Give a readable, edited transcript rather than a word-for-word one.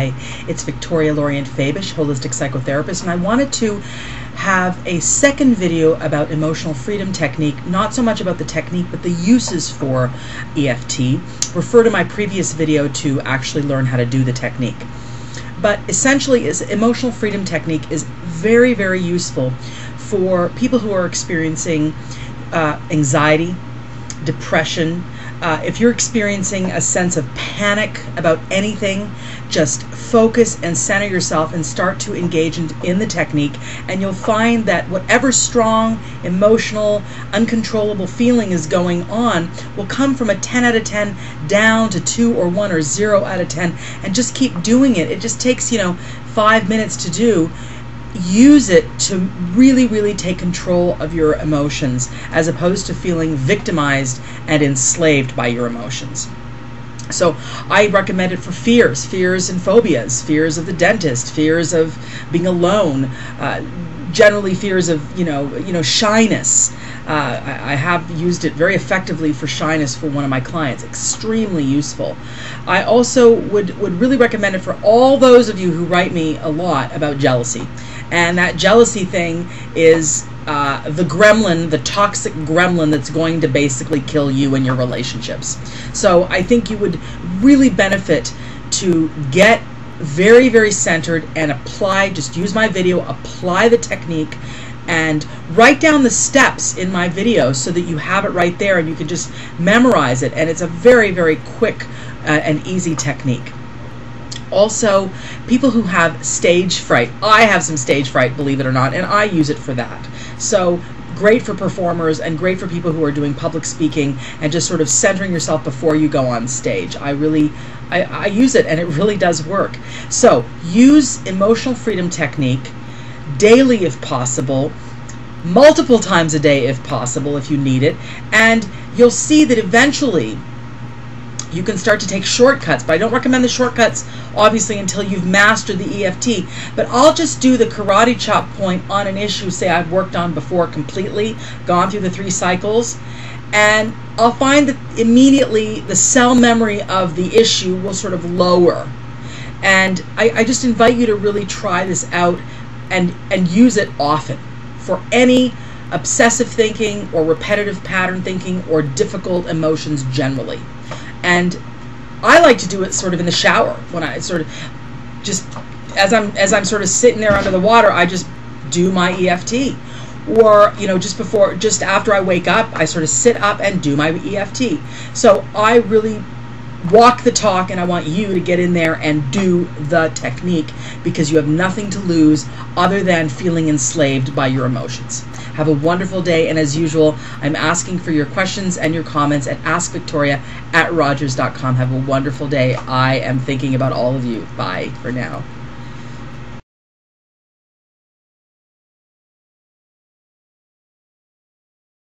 Hi, it's Victoria Lorient Fabish, holistic psychotherapist, and I wanted to have a second video about emotional freedom technique, not so much about the technique, but the uses for EFT. Refer to my previous video to actually learn how to do the technique. But essentially, emotional freedom technique is very, very useful for people who are experiencing anxiety, depression. If you're experiencing a sense of panic about anything, just focus and center yourself and start to engage in the technique, and you'll find that whatever strong, emotional, uncontrollable feeling is going on will come from a 10 out of 10 down to 2 or 1 or 0 out of 10, and just keep doing it. It just takes, 5 minutes to do. Use it to really, really take control of your emotions, as opposed to feeling victimized and enslaved by your emotions. So I recommend it for fears and phobias, fears of the dentist, fears of being alone, generally fears of, shyness. I have used it very effectively for shyness for one of my clients. Extremely useful. I also would really recommend it for all those of you who write me a lot about jealousy. And that jealousy thing is the gremlin, the toxic gremlin that's going to basically kill you and your relationships. So I think you would really benefit to get very, very centered and apply, just use my video, apply the technique, and write down the steps in my video so that you have it right there and you can just memorize it. And it's a very, very quick and easy technique. Also, people who have stage fright. I have some stage fright, believe it or not, and I use it for that. So great for performers and great for people who are doing public speaking and just sort of centering yourself before you go on stage. I use it, and it really does work. So use emotional freedom technique daily if possible, multiple times a day if possible, if you need it, and you'll see that eventually you can start to take shortcuts. But I don't recommend the shortcuts, obviously, until you've mastered the EFT. But I'll just do the karate chop point on an issue, say I've worked on before completely, gone through the 3 cycles, and I'll find that immediately the cell memory of the issue will sort of lower. And I just invite you to really try this out and use it often for any obsessive thinking or repetitive pattern thinking or difficult emotions generally. And I like to do it sort of in the shower, when I sort of just, as I'm sort of sitting there under the water, I just do my EFT. Or, just after I wake up, I sort of sit up and do my EFT. So I really walk the talk, and I want you to get in there and do the technique, because you have nothing to lose other than feeling enslaved by your emotions. Have a wonderful day, and as usual, I'm asking for your questions and your comments at askvictoria@rogers.com. Have a wonderful day. I am thinking about all of you. Bye for now.